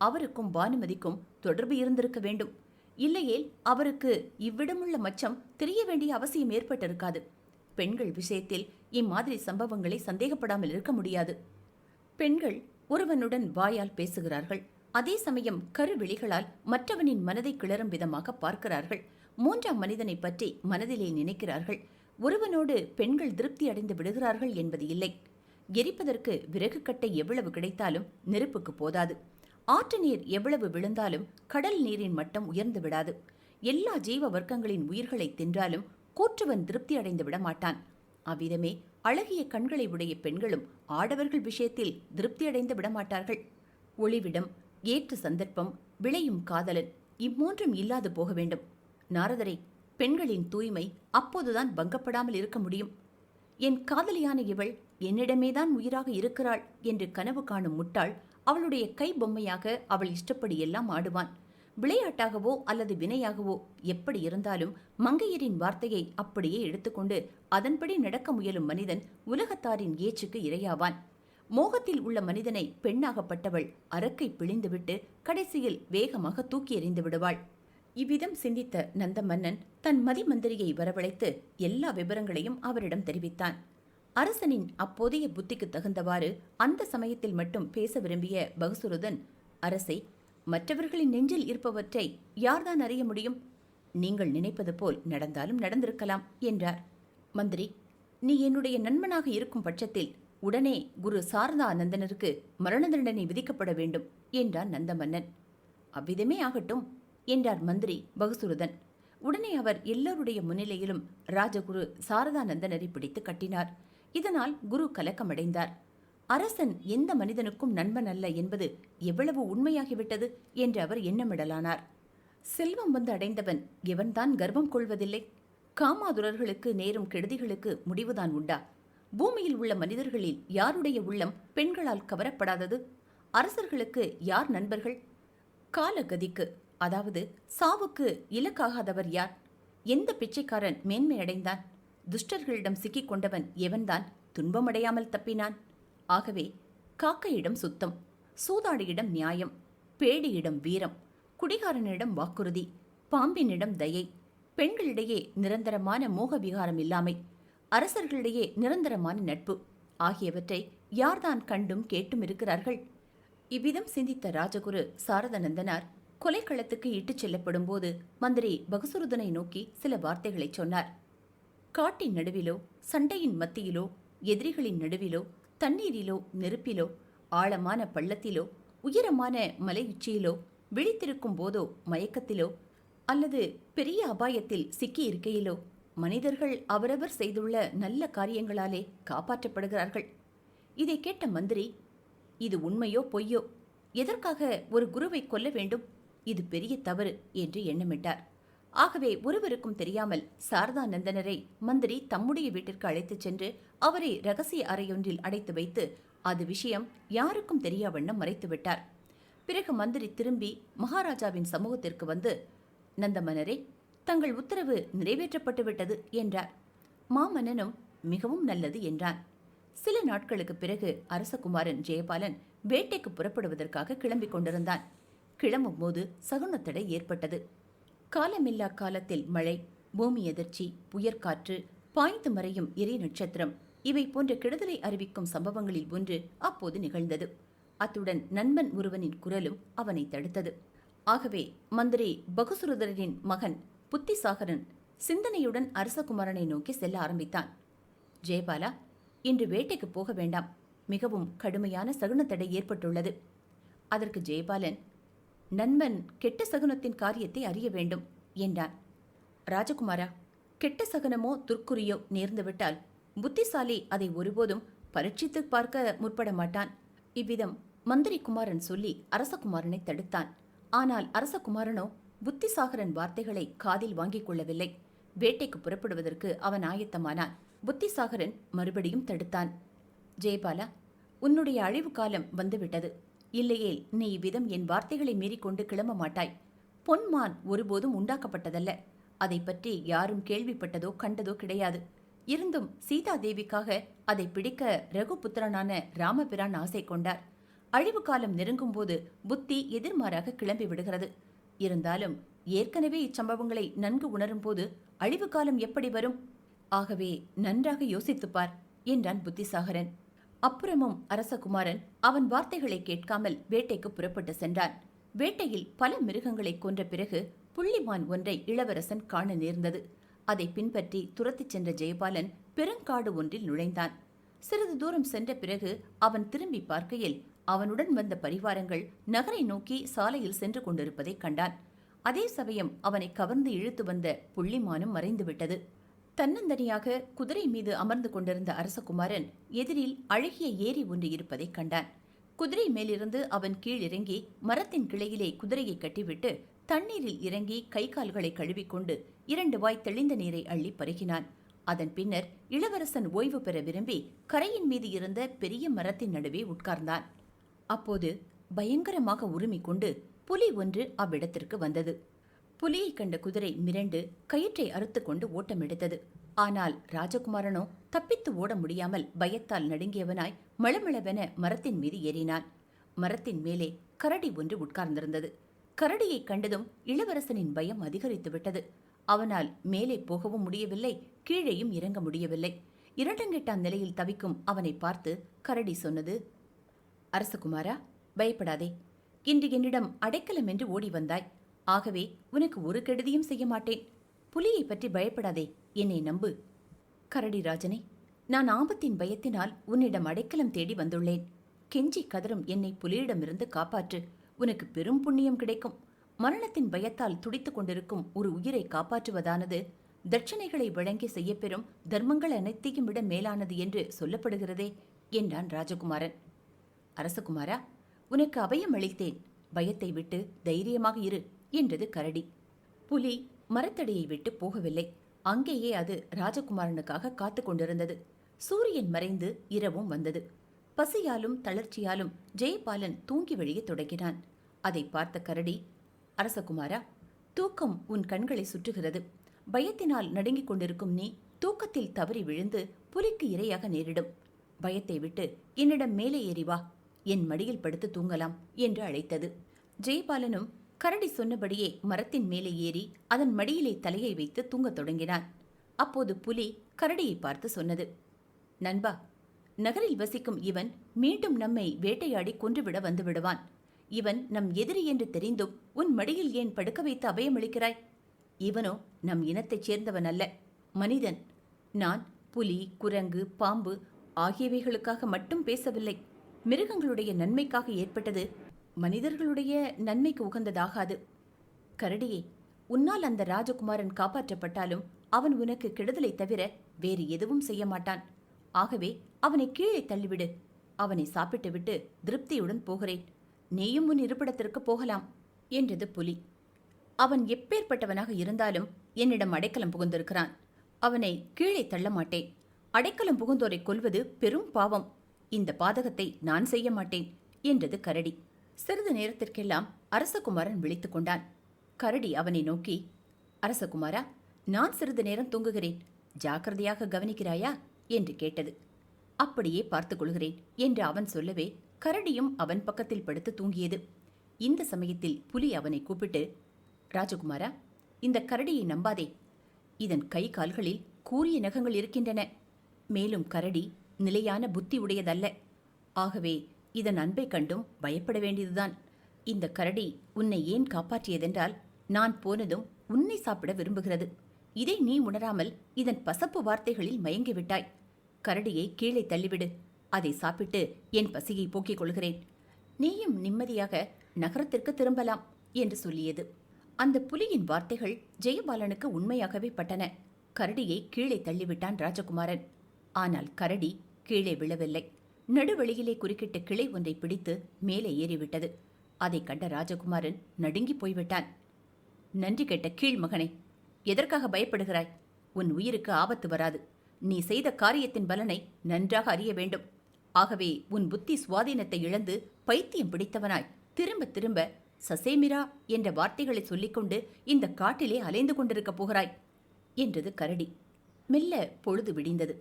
அவருக்கும் பானுமதிக்கும் தொடர்பு இருந்திருக்க வேண்டும். இல்லையேல் அவருக்கு இவ்விடமுள்ள மச்சம் தெரிய வேண்டிய அவசியம் ஏற்பட்டிருக்காது. பெண்கள் விஷயத்தில் இம்மாதிரி சம்பவங்களை சந்தேகப்படாமல் இருக்க முடியாது. பெண்கள் ஒருவனுடன் வாயால் பேசுகிறார்கள், அதே சமயம் கருவிழிகளால் மற்றவனின் மனதை கிளறும் விதமாக பார்க்கிறார்கள். மூன்றாம் மனிதனை பற்றி மனதிலே நினைக்கிறார்கள். ஒருவனோடு பெண்கள் திருப்தி அடைந்து விடுகிறார்கள் என்பது இல்லை. எரிப்பதற்கு விறகு கட்டை எவ்வளவு கிடைத்தாலும் நெருப்புக்கு போதாது. ஆற்று நீர் எவ்வளவு விழுந்தாலும் கடல் நீரின் மட்டம் உயர்ந்து விடாது. எல்லா ஜீவ வர்க்கங்களின் உயிர்களை தின்றாலும் கூற்றுவன் திருப்தி அடைந்து விடமாட்டான். அவ்விதமே அழகிய கண்களை உடைய பெண்களும் ஆடவர்கள் விஷயத்தில் திருப்தியடைந்து விடமாட்டார்கள். ஒளிவிடம், ஏற்ற சந்தர்ப்பம், விளையும் காதலன், இம்மூன்றும் இல்லாது போக வேண்டும். நாரதரை, பெண்களின் தூய்மை அப்போதுதான் பங்கப்படாமல் இருக்க முடியும். என் காதலியான இவள் என்னிடமேதான் உயிராக இருக்கிறாள் என்று கனவு காணும் முட்டாள் அவளுடைய கை பொம்மையாக அவள் இஷ்டப்படி எல்லாம் ஆடுவான். விளையாட்டாகவோ அல்லது வினையாகவோ எப்படி இருந்தாலும் மங்கையரின் வார்த்தையை அப்படியே எடுத்துக்கொண்டு அதன்படி நடக்க முயலும் மனிதன் உலகத்தாரின் ஏச்சுக்கு இரையாவான். மோகத்தில் உள்ள மனிதனை பெண்ணாகப்பட்டவள் அரக்கை பிழிந்துவிட்டு கடைசியில் வேகமாக தூக்கி எறிந்து விடுவாள். இவ்விதம் சிந்தித்த நந்த மன்னன் தன் மதிமந்திரியை வரவழைத்து எல்லா விவரங்களையும் அவரிடம் தெரிவித்தான். அரசனின் அப்போதைய புத்திக்கு தகுந்தவாறு அந்த சமயத்தில் மட்டும் பேச விரும்பிய பகுசுருதன், அரசே, மற்றவர்களின் நெஞ்சில் இருப்பவற்றை யார்தான் அறிய முடியும்? நீங்கள் நினைப்பது போல் நடந்தாலும் நடந்திருக்கலாம் என்றார். மந்திரி, நீ என்னுடைய நண்பனாக இருக்கும் பட்சத்தில் உடனே குரு சாரதா நந்தனருக்கு மரண தண்டனை விதிக்கப்பட வேண்டும் என்றான் நந்தமன்னன். அவ்விதமே ஆகட்டும் என்றார் மந்திரி பகுசுருதன். உடனே அவர் எல்லோருடைய முன்னிலையிலும் ராஜகுரு சாரதா நந்தனரை பிடித்து கட்டினார். இதனால் குரு கலக்கமடைந்தார். அரசன் எந்த மனிதனுக்கும் நண்பன் அல்ல என்பது எவ்வளவு உண்மையாகிவிட்டது என்று அவர் எண்ணமிடலானார். செல்வம் வந்து அடைந்தவன் எவன்தான் கர்ப்பம் கொள்வதில்லை? காமாதுரர்களுக்கு நேரும் கெடுதிகளுக்கு முடிவுதான் உண்டா? பூமியில் உள்ள மனிதர்களில் யாருடைய உள்ளம் பெண்களால் கவரப்படாதது? அரசர்களுக்கு யார் நண்பர்கள்? காலகதிக்கு, அதாவது சாவுக்கு இலக்காகாதவர் யார்? எந்த பிச்சைக்காரன் மேன்மை அடைந்தான்? துஷ்டர்களிடம் சிக்கிக் கொண்டவன் எவன்தான் துன்பமடையாமல் தப்பினான்? ஆகவே காக்கையிடம் சுத்தம், சூதாடியிடம் நியாயம், பேடியிடம் வீரம், குடிகாரனிடம் வாக்குறுதி, பாம்பினிடம் தயை, பெண்களிடையே நிரந்தரமான மோக விகாரம் இல்லாமை, அரசர்களிடையே நிரந்தரமான நட்பு ஆகியவற்றை யார்தான் கண்டும் கேட்டும் இருக்கிறார்கள்? இவ்விதம் சிந்தித்த ராஜகுரு சாரதநந்தனார் கொலைக்களத்துக்கு இட்டுச் செல்லப்படும் போது மந்திரி பகுசுருதனை நோக்கி சில வார்த்தைகளை சொன்னார். காட்டின் நடுவிலோ, சண்டையின் மத்தியிலோ, எதிரிகளின் நடுவிலோ, தண்ணீரிலோ, நெருப்பிலோ, ஆழமான பள்ளத்திலோ, உயரமான மலையுச்சியிலோ, விழித்திருக்கும் போதோ, மயக்கத்திலோ அல்லது பெரிய அபாயத்தில் சிக்கியிருக்கையிலோ மனிதர்கள் அவரவர் செய்துள்ள நல்ல காரியங்களாலே காப்பாற்றப்படுகிறார்கள். இதை கேட்ட மந்திரி, இது உண்மையோ பொய்யோ, எதற்காக ஒரு குருவை கொல்ல வேண்டும்? இது பெரிய தவறு என்று எண்ணமிட்டார். ஆகவே ஒருவருக்கும் தெரியாமல் சாரதா நந்தனரை மந்திரி தம்முடைய வீட்டிற்கு அழைத்துச் சென்று அவரை இரகசிய அறையொன்றில் அடைத்து வைத்து அது விஷயம் யாருக்கும் தெரியா வண்ணம் மறைத்துவிட்டார். பிறகு மந்திரி திரும்பி மகாராஜாவின் சமூகத்திற்கு வந்து, நந்தமன்னரே, தங்கள் உத்தரவு நிறைவேற்றப்பட்டு விட்டது என்றார். மாமன்னனும் மிகவும் நல்லது என்றான். சில நாட்களுக்கு பிறகு அரசகுமாரன் ஜெயபாலன் வேட்டைக்கு புறப்படுவதற்காக கிளம்பிக் கொண்டிருந்தான். கிளம்பும் போது சகுனத்தடை ஏற்பட்டது. காலமில்லா காலத்தில் மழை, பூமி எதிர்ச்சி, புயற்காற்று, பாய்ந்து மறையும் எரி நட்சத்திரம், இவை போன்ற கெடுதலை அறிவிக்கும் சம்பவங்களில் ஒன்று அப்போது நிகழ்ந்தது. அத்துடன் நண்பன் ஒருவனின் குரலும் அவனை தடுத்தது. ஆகவே மந்திரி பகுசுருதரின் மகன் புத்திசாகரன் சிந்தனையுடன் அரசகுமாரனை நோக்கி செல்ல ஆரம்பித்தான். ஜெயபாலா, இன்று வேட்டைக்கு போக வேண்டாம். மிகவும் கடுமையான சகுனத்தடை ஏற்பட்டுள்ளது. அதற்கு ஜெயபாலன், நண்பன் கெட்ட சகுனத்தின் காரியத்தை அறிய வேண்டும் என்றான். ராஜகுமாரா, கெட்ட சகுனமோ துர்க்குறியோ நேர்ந்துவிட்டால் புத்திசாலி அதை ஒருபோதும் பரீட்சித்து பார்க்க முற்பட மாட்டான். இவ்விதம் மந்திரி குமாரன் சொல்லி அரசகுமாரனை தடுத்தான். ஆனால் அரசகுமாரனோ புத்திசாகரன் வார்த்தைகளை காதில் வாங்கிக் கொள்ளவில்லை. வேட்டைக்கு புறப்படுவதற்கு அவன் ஆயத்தமானான். புத்திசாகரன் மறுபடியும் தடுத்தான். ஜெயபாலா, உன்னுடைய அழிவு காலம் வந்துவிட்டது. இல்லையேல் நீ இவ்விதம் என் வார்த்தைகளை மீறிக்கொண்டு கிளம்ப மாட்டாய். பொன்மான் ஒருபோதும் உண்டாக்கப்பட்டதல்ல. அதை பற்றி யாரும் கேள்விப்பட்டதோ கண்டதோ கிடையாது. இருந்தும் சீதாதேவிக்காக அதை பிடிக்க ரகுபுத்திரனான ராமபிரான் ஆசை கொண்டார். அழிவு காலம் நெருங்கும்போது புத்தி எதிர்மாறாக கிளம்பி விடுகிறது. இருந்தாலும் ஏற்கனவே இச்சம்பவங்களை நன்கு உணரும்போது அழிவு காலம் எப்படி வரும்? ஆகவே நன்றாக யோசித்துப்பார் என்றான் புத்திசாகரன். அப்புறமும் அரசகுமாரன் அவன் வார்த்தைகளை கேட்காமல் வேட்டைக்கு புறப்பட்டு சென்றான். வேட்டையில் பல மிருகங்களை கொன்ற பிறகு புள்ளிமான் ஒன்றை இளவரசன் காண நேர்ந்தது. அதை பின்பற்றி துரத்திச் சென்ற ஜெயபாலன் பெருங்காடு ஒன்றில் நுழைந்தான். சிறிது தூரம் சென்ற பிறகு அவன் திரும்பி பார்க்கையில் அவனுடன் வந்த பரிவாரங்கள் நகரை நோக்கி சாலையில் சென்று கொண்டிருப்பதைக் கண்டான். அதே சமயம் அவனை கவர்ந்து இழுத்து வந்த புள்ளிமானும் மறைந்துவிட்டது. தன்னந்தனியாக குதிரை மீது அமர்ந்து கொண்டிருந்த அரசகுமாரன் எதிரில் அழகிய ஏரி ஒன்று இருப்பதைக் கண்டான். குதிரை மேலிருந்து அவன் கீழ் இறங்கி மரத்தின் கிளையிலே குதிரையை கட்டிவிட்டு தண்ணீரில் இறங்கி கை கால்களை கழுவிக்கொண்டு 2 வாய் தெளிந்த நீரை அள்ளி பருகினான். அதன் பின்னர் இளவரசன் ஓய்வு பெற விரும்பி கரையின் மீது இருந்த பெரிய மரத்தின் நடுவே உட்கார்ந்தான். அப்போது பயங்கரமாக உருமிக்கொண்டு புலி ஒன்று அவ்விடத்திற்கு வந்தது. புலியை கண்ட குதிரை மிரண்டு கயிற்றை அறுத்துக்கொண்டு ஓட்டம் எடுத்தது. ஆனால் ராஜகுமாரனோ தப்பித்து ஓட முடியாமல் பயத்தால் நடுங்கியவனாய் மளமளவென மரத்தின் மீது ஏறினான். மரத்தின் மேலே கரடி ஒன்று உட்கார்ந்திருந்தது. கரடியை கண்டதும் இளவரசனின் பயம் அதிகரித்து விட்டது. அவனால் மேலே போகவும் முடியவில்லை, கீழேயும் இறங்க முடியவில்லை. இரண்டங்கெட்டான் நிலையில் தவிக்கும் அவனை பார்த்து கரடி சொன்னது, அரசகுமாரா, பயப்படாதே. இன்று என்னிடம் அடைக்கலம் என்று ஓடி வந்தாய். ஆகவே உனக்கு ஒரு கெடுதியும் செய்ய மாட்டேன். புலியை பற்றி பயப்படாதே, என்னை நம்பு. கரடி ராஜனே, நான் ஆபத்தின் பயத்தினால் உன்னிடம் அடைக்கலம் தேடி வந்துள்ளேன். கெஞ்சி கதரும் என்னை புலியிடமிருந்து காப்பாற்று. உனக்கு பெரும் புண்ணியம் கிடைக்கும். மரணத்தின் பயத்தால் துடித்துக் கொண்டிருக்கும் ஒரு உயிரை காப்பாற்றுவதானது தட்சணைகளை வழங்கி செய்யப்பெறும் தர்மங்கள் அனைத்தையும் விட மேலானது என்று சொல்லப்படுகிறதே என்றான் ராஜகுமாரன். அரசகுமாரா, உனக்கு அபயம் அளித்தேன். பயத்தை விட்டு தைரியமாக இரு என்றது கரடி. புலி மரத்தடியை விட்டு போகவில்லை. அங்கேயே அது ராஜகுமாரனுக்காக காத்து கொண்டிருந்தது. சூரியன் மறைந்து இரவும் வந்தது. பசியாலும் தளர்ச்சியாலும் ஜெயபாலன் தூங்கி வழிய தொடங்கினான். அதை பார்த்த கரடி, அரசகுமாரா, தூக்கம் உன் கண்களை சுற்றுகிறது. பயத்தினால் நடுங்கிக் கொண்டிருக்கும் நீ தூக்கத்தில் தவறி விழுந்து புலிக்கு இரையாக நேரிடும். பயத்தை விட்டு என்னிடம் மேலே ஏறி வா, என் மடியில் படுத்து தூங்கலாம் என்று அழைத்தது. ஜெயபாலனும் கரடி சொன்னபடியே மரத்தின் மேலே ஏறி அதன் மடியிலே தலையை வைத்து தூங்கத் தொடங்கினான். அப்போது புலி கரடியை பார்த்து சொன்னது, நண்பா, நகரில் வசிக்கும் இவன் மீண்டும் நம்மை வேட்டையாடி கொன்றுவிட வந்து விடுவான். இவன் நம் எதிரி என்று தெரிந்தும் உன் மடியில் ஏன் படுக்க வைத்து அபயமளிக்கிறாய்? இவனோ நம் இனத்தைச் சேர்ந்தவன் அல்ல, மனிதன். நான் புலி, குரங்கு, பாம்பு ஆகியவைகளுக்காக மட்டும் பேசவில்லை. மிருகங்களுடைய நன்மைக்காக ஏற்பட்டது மனிதர்களுடைய நன்மைக்கு உகந்ததாகாது. கரடியே, உன்னால் அந்த ராஜகுமாரன் காப்பாற்றப்பட்டாலும் அவன் உனக்கு கெடுதலை தவிர வேறு எதுவும் செய்ய மாட்டான். ஆகவே அவனை கீழே தள்ளிவிடு. அவனை சாப்பிட்டுவிட்டு திருப்தியுடன் போகிறேன். நீயும் உன் இருப்பிடத்திற்கு போகலாம் என்றது புலி. அவன் எப்பேற்பட்டவனாக இருந்தாலும் என்னிடம் அடைக்கலம் புகுந்திருக்கிறான். அவனை கீழே தள்ள மாட்டேன். அடைக்கலம் புகுந்தோரை கொல்வது பெரும் பாவம். இந்த பாதகத்தை நான் செய்ய மாட்டேன் என்றது கரடி. சிறிது நேரத்திற்கெல்லாம் அரசகுமாரன் விழித்துக் கொண்டான். கரடி அவனை நோக்கி, அரசகுமாரா, நான் சிறிது நேரம் தூங்குகிறேன். ஜாக்கிரதையாக கவனிக்கிறாயா என்று கேட்டது. அப்படியே பார்த்துக் கொள்கிறேன் என்று அவன் சொல்லவே கரடியும் அவன் பக்கத்தில் படுத்து தூங்கியது. இந்த சமயத்தில் புலி அவனை கூப்பிட்டு, ராஜகுமாரா, இந்த கரடியை நம்பாதே. இதன் கை கால்களில் கூரிய நகங்கள் இருக்கின்றன. மேலும் கரடி நிலையான புத்தி உடையதல்ல. ஆகவே இதன் அன்பை கண்டும் பயப்பட வேண்டியதுதான். இந்த கரடி உன்னை ஏன் காப்பாற்றியதென்றால், நான் போனதும் உன்னை சாப்பிட விரும்புகிறது. இதை நீ உணராமல் இதன் பசப்பு வார்த்தைகளில் மயங்கிவிட்டாய். கரடியை கீழே தள்ளிவிடு. அதை சாப்பிட்டு என் பசியை போக்கிக் கொள்கிறேன். நீயும் நிம்மதியாக நகரத்திற்கு திரும்பலாம் என்று சொல்லியது. அந்த புலியின் வார்த்தைகள் ஜெயபாலனுக்கு உண்மையாகவே பட்டன. கரடியை கீழே தள்ளிவிட்டான் ராஜகுமாரன். ஆனால் கரடி கீழே விழவில்லை. நடுவழியிலே குறுக்கிட்ட கிளை ஒன்றை பிடித்து மேலே ஏறிவிட்டது. அதை கண்ட ராஜகுமாரன் நடுங்கி போய்விட்டான். நன்றி கெட்ட கீழ் மகனே, எதற்காக பயப்படுகிறாய்? உன் உயிருக்கு ஆபத்து வராது. நீ செய்த காரியத்தின் பலனை நன்றாக அறிய வேண்டும். ஆகவே உன் புத்தி சுவாதீனத்தை இழந்து பைத்தியம் பிடித்தவனாய் திரும்ப திரும்ப சசேமிரா என்ற வார்த்தைகளை சொல்லிக்கொண்டு இந்த காட்டிலே அலைந்து கொண்டிருக்கப் போகிறாய் என்றது கரடி. மெல்ல பொழுது விடிந்தது.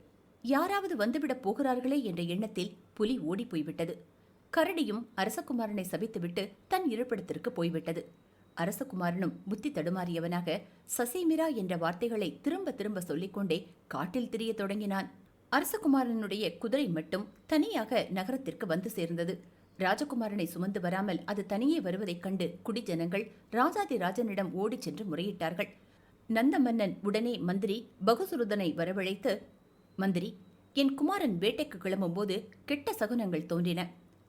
யாராவது வந்துவிடப் போகிறார்களே என்ற எண்ணத்தில் புலி ஓடிப்போய்விட்டது. கரடியும் அரசகுமாரனை சபித்துவிட்டு தன் இருப்பிடத்திற்கு போய்விட்டது. அரசகுமாரனும் புத்தி தடுமாறியவனாக சசேமிரா என்ற வார்த்தைகளை திரும்ப திரும்ப சொல்லிக்கொண்டே காட்டில் திரிய தொடங்கினான். அரசகுமாரனுடைய குதிரை மட்டும் தனியாக நகரத்திற்கு வந்து சேர்ந்தது. ராஜகுமாரனை சுமந்து வராமல் அது தனியே வருவதைக் கண்டு குடிஜனங்கள் ராஜாதி ராஜனிடம் ஓடிச் சென்று முறையிட்டார்கள். நந்த மன்னன் உடனே மந்திரி பகுசுருதனை வரவழைத்து, மந்திரி, என் குமாரன் வேட்டைக்கு கிளம்பும்போது கெட்ட சகுனங்கள் தோன்றின.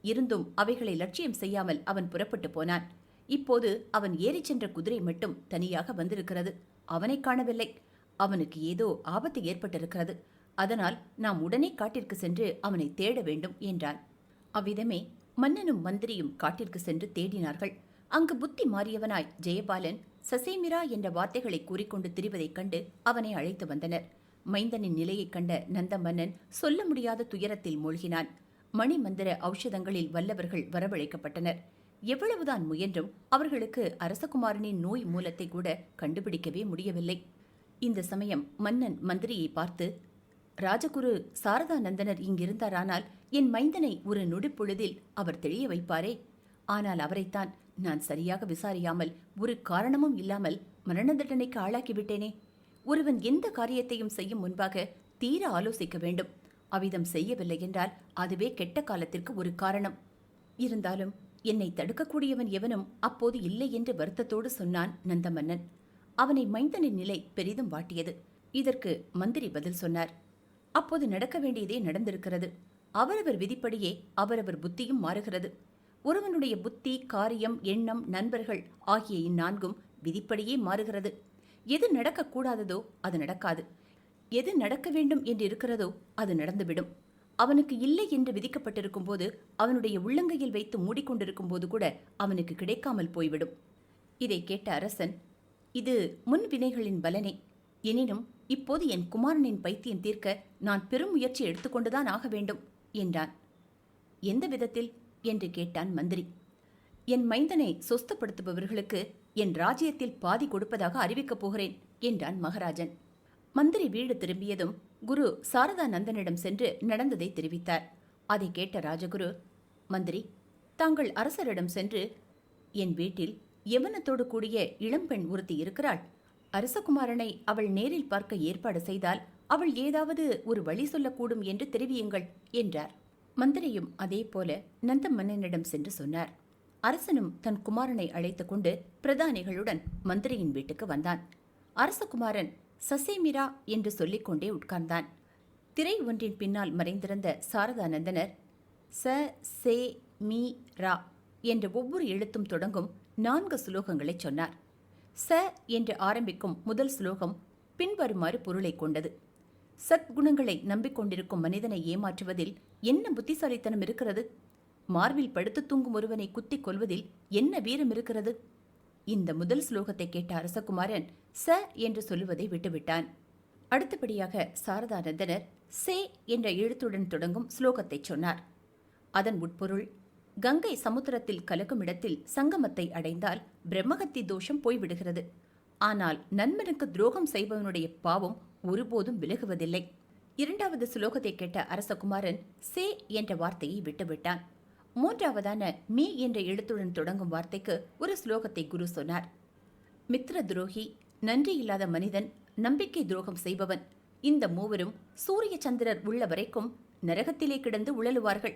இருந்தும் அவைகளை லட்சியம் செய்யாமல் அவன் புறப்பட்டு போனான். இப்போது அவன் ஏறிச் சென்ற குதிரை மட்டும் தனியாக வந்திருக்கிறது. அவனை காணவில்லை. அவனுக்கு ஏதோ ஆபத்து ஏற்பட்டிருக்கிறது. அதனால் நாம் உடனே காட்டிற்கு சென்று அவனை தேட வேண்டும் என்றான். அவ்விதமே மன்னனும் மந்திரியும் காட்டிற்கு சென்று தேடினார்கள். அங்கு புத்தி மாறியவனாய் ஜெயபாலன் சசேமிரா என்ற வார்த்தைகளை கூறிக்கொண்டு திரிவதைக் கண்டு அவனை அழைத்து வந்தனர். மைந்தனின் நிலையைக் கண்ட நந்த மன்னன் சொல்ல முடியாத துயரத்தில் மூழ்கினான். மணிமந்திர ஔஷதங்களில் வல்லவர்கள் வரவழைக்கப்பட்டனர். எவ்வளவுதான் முயன்றும் அவர்களுக்கு அரசகுமாரனின் நோய் மூலத்தை கூட கண்டுபிடிக்கவே முடியவில்லை. இந்த சமயம் மன்னன் மந்திரியை பார்த்து, ராஜகுரு சாரதானந்தனர் இங்கிருந்தாரானால் என் மைந்தனை ஒரு நொடிப்பொழுதில் அவர் தெளிய வைப்பாரே. ஆனால் அவரைத்தான் நான் சரியாக விசாரியாமல் ஒரு காரணமும் இல்லாமல் மரண தண்டனைக்கு ஆளாக்கிவிட்டேனே. ஒருவன் எந்த காரியத்தையும் செய்யும் முன்பாக தீர ஆலோசிக்க வேண்டும். அவ்விதம் செய்யவில்லை என்றால் அதுவே கெட்ட காலத்திற்கு ஒரு காரணம். இருந்தாலும் என்னை தடுக்கக்கூடியவன் எவனும் அப்போது இல்லை என்று வருத்தத்தோடு சொன்னான் நந்தமன்னன். அவனை மைந்தனின் நிலை பெரிதும் வாட்டியது. இதற்கு மந்திரி பதில் சொன்னார். அப்போது நடக்க வேண்டியதே நடந்திருக்கிறது. அவரவர் விதிப்படியே அவரவர் புத்தியும் மாறுகிறது. ஒருவனுடைய புத்தி, காரியம், எண்ணம், நண்பர்கள் ஆகிய இந்நான்கும் விதிப்படியே மாறுகிறது. எது நடக்கக்கூடாததோ அது நடக்காது. எது நடக்க வேண்டும் என்று இருக்கிறதோ அது நடந்துவிடும். அவனுக்கு இல்லை என்று விதிக்கப்பட்டிருக்கும் போது அவனுடைய உள்ளங்கையில் வைத்து மூடிக்கொண்டிருக்கும் போது கூட அவனுக்கு கிடைக்காமல் போய்விடும். இதை கேட்ட அரசன், இது முன் வினைகளின் பலனே. எனினும் இப்போது என் குமாரனின் பைத்தியம் தீர்க்க நான் பெரும் முயற்சி எடுத்துக்கொண்டுதான் ஆக வேண்டும் என்றான். எந்த விதத்தில் என்று கேட்டான் மந்திரி. என் மைந்தனை சொஸ்தப்படுத்துபவர்களுக்கு என் ராஜ்யத்தில் பாதி கொடுப்பதாக அறிவிக்கப் போகிறேன் என்றான் மகாராஜன். மந்திரி வீடு திரும்பியதும் குரு சாரதானந்தனிடம் சென்று நடந்ததை தெரிவித்தார். அதை கேட்ட ராஜகுரு, மந்திரி, தாங்கள் அரசரிடம் சென்று, என் வீட்டில் யவனத்தோடு கூடிய இளம்பெண் ஒருத்தி இருக்கிறாள். அரசகுமாரனை அவள் நேரில் பார்க்க ஏற்பாடு செய்தால் அவள் ஏதாவது ஒரு வழி சொல்லக்கூடும் என்று தெரிவியுங்கள் என்றார். மந்திரியும் அதே போல நந்த மன்னனிடம் சென்று சொன்னார். அரசனும் தன் குமாரனை அழைத்து கொண்டு பிரதானிகளுடன் மந்திரியின் வீட்டுக்கு வந்தான். அரசகுமாரன் சசேமிரா என்று சொல்லிக்கொண்டே உட்கார்ந்தான். திரை ஒன்றின் பின்னால் மறைந்திருந்த சாரதானந்தனர் ச சே மீ ரா என்ற ஒவ்வொரு எழுத்தும் தொடங்கும் 4 சுலோகங்களைச் சொன்னார். ச என்று ஆரம்பிக்கும் முதல் சுலோகம் பின்வருமாறு பொருளை கொண்டது. சத்குணங்களை நம்பிக்கொண்டிருக்கும் மனிதனை ஏமாற்றுவதில் என்ன புத்திசாலித்தனம் இருக்கிறது? மார்பில் படுத்து தூங்கும் ஒருவனை குத்திக் கொல்வதில் என்ன வீரம் இருக்கிறது? இந்த முதல் ஸ்லோகத்தை கேட்ட அரசகுமாரன் ச என்று சொல்லுவதை விட்டுவிட்டான். அடுத்தபடியாக சாரதானந்தனர் சே என்ற எழுத்துடன் தொடங்கும் ஸ்லோகத்தை சொன்னார். அதன் உட்பொருள், கங்கை சமுத்திரத்தில் கலக்கும் இடத்தில் சங்கமத்தை அடைந்தால் பிரம்மகத்தி தோஷம் போய்விடுகிறது. ஆனால் நண்பனுக்கு துரோகம் செய்பவனுடைய பாவம் ஒருபோதும் விலகுவதில்லை. இரண்டாவது சுலோகத்தை கேட்ட அரசகுமாரன் சே என்ற வார்த்தையை விட்டுவிட்டான். மூன்றாவதான மீ என்ற எழுத்துடன் தொடங்கும் வார்த்தைக்கு ஒரு ஸ்லோகத்தை குரு சொன்னார். மித்ர துரோகி, நன்றி இல்லாத மனிதன், நம்பிக்கை துரோகம் செய்பவன், இந்த மூவரும் சூரிய சந்திரர் உள்ள வரைக்கும் நரகத்திலே கிடந்து உழலுவார்கள்.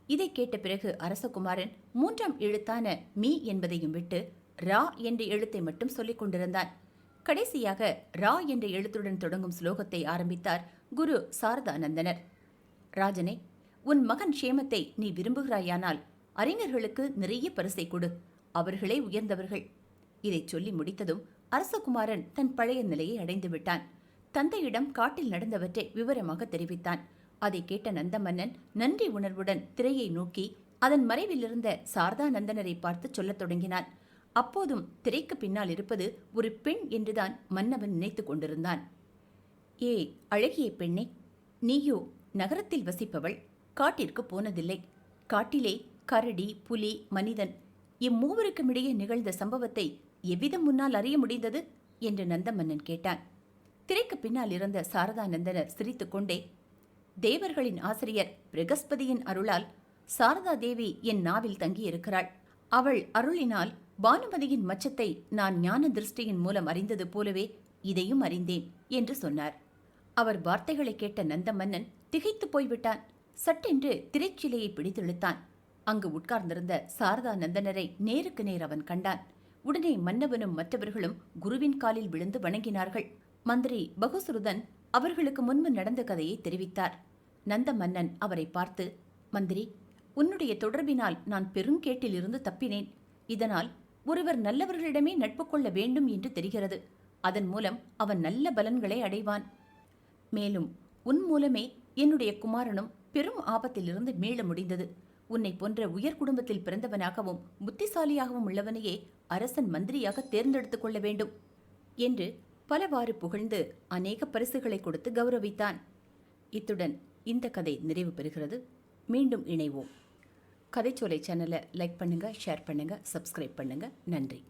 இதை கேட்ட பிறகு அரசகுமாரன் மூன்றாம் எழுத்தான மீ என்பதையும் விட்டு ரா என்ற எழுத்தை மட்டும் சொல்லிக் கொண்டிருந்தான். கடைசியாக ரா என்ற எழுத்துடன் தொடங்கும் ஸ்லோகத்தை ஆரம்பித்தார் குரு சாரதானந்தனர். ராஜனே, உன் மகன் க்ஷேமத்தை நீ விரும்புகிறாயானால் அறிஞர்களுக்கு நிறைய பரிசை கொடு. அவர்களே உயர்ந்தவர்கள். இதைச் சொல்லி முடித்ததும் அரசகுமாரன் தன் பழைய நிலையை அடைந்து விட்டான். தந்தையிடம் காட்டில் நடந்தவற்றை விவரமாக தெரிவித்தான். அதை கேட்ட நந்தமன்னன் நன்றி உணர்வுடன் திரையை நோக்கி அதன் மறைவிலிருந்த சாரதானந்தனரை பார்த்து சொல்லத் தொடங்கினான். அப்போதும் திரைக்கு பின்னால் இருப்பது ஒரு பெண் என்றுதான் மன்னவன் நினைத்து கொண்டிருந்தான். ஏ அழகிய பெண்ணே, நீயோ நகரத்தில் வசிப்பவள், காட்டிற்கு போனதில்லை. காட்டிலே கரடி, புலி, மனிதன் இம்மூவருக்குமிடையே நிகழ்ந்த சம்பவத்தை எவ்விதம் முன்னால் அறிய முடிந்தது என்று நந்தமன்னன் கேட்டான். திரைக்கு பின்னால் இருந்த சாரதா நந்தனர் சிரித்துக்கொண்டே, தேவர்களின் ஆசிரியர் பிரகஸ்பதியின் அருளால் சாரதா தேவி என் நாவில் தங்கியிருக்கிறாள். அவள் அருளினால் பானுமதியின் மச்சத்தை நான் ஞான திருஷ்டியின் மூலம் அறிந்தது போலவே இதையும் அறிந்தேன் என்று சொன்னார். அவர் வார்த்தைகளை கேட்ட நந்தமன்னன் திகைத்து போய்விட்டான். சட்டென்று திரைச்சிலையை பிடித்திழுத்தான். அங்கு உட்கார்ந்திருந்த சாரதா நந்தனரை நேருக்கு நேர் அவன் கண்டான். உடனே மன்னவனும் மற்றவர்களும் குருவின் காலில் விழுந்து வணங்கினார்கள். மந்திரி பகுசுருதன் அவர்களுக்கு முன்பு நடந்த கதையை தெரிவித்தார். நந்த மன்னன் அவரை பார்த்து, மந்திரி, உன்னுடைய தொடர்பினால் நான் பெருங்கேட்டிலிருந்து தப்பினேன். இதனால் ஒருவர் நல்லவர்களிடமே நட்பு கொள்ள வேண்டும் என்று தெரிகிறது. அதன் மூலம் அவன் நல்ல பலன்களை அடைவான். மேலும் உன் மூலமே என்னுடைய குமாரனும் பெரும் ஆபத்திலிருந்து மீள முடிந்தது. உன்னை போன்ற உயர் குடும்பத்தில் பிறந்தவனாகவும் புத்திசாலியாகவும் உள்ளவனையே அரசன் மந்திரியாக தேர்ந்தெடுத்துக் கொள்ள வேண்டும் என்று பலவாறு புகழ்ந்து அநேக பரிசுகளை கொடுத்து கௌரவித்தான். இத்துடன் இந்த கதை நிறைவு பெறுகிறது. மீண்டும் இணைவோம். கதைச்சோலை சேனலை லைக் பண்ணுங்க, ஷேர் பண்ணுங்க, சப்ஸ்கிரைப் பண்ணுங்க. நன்றி.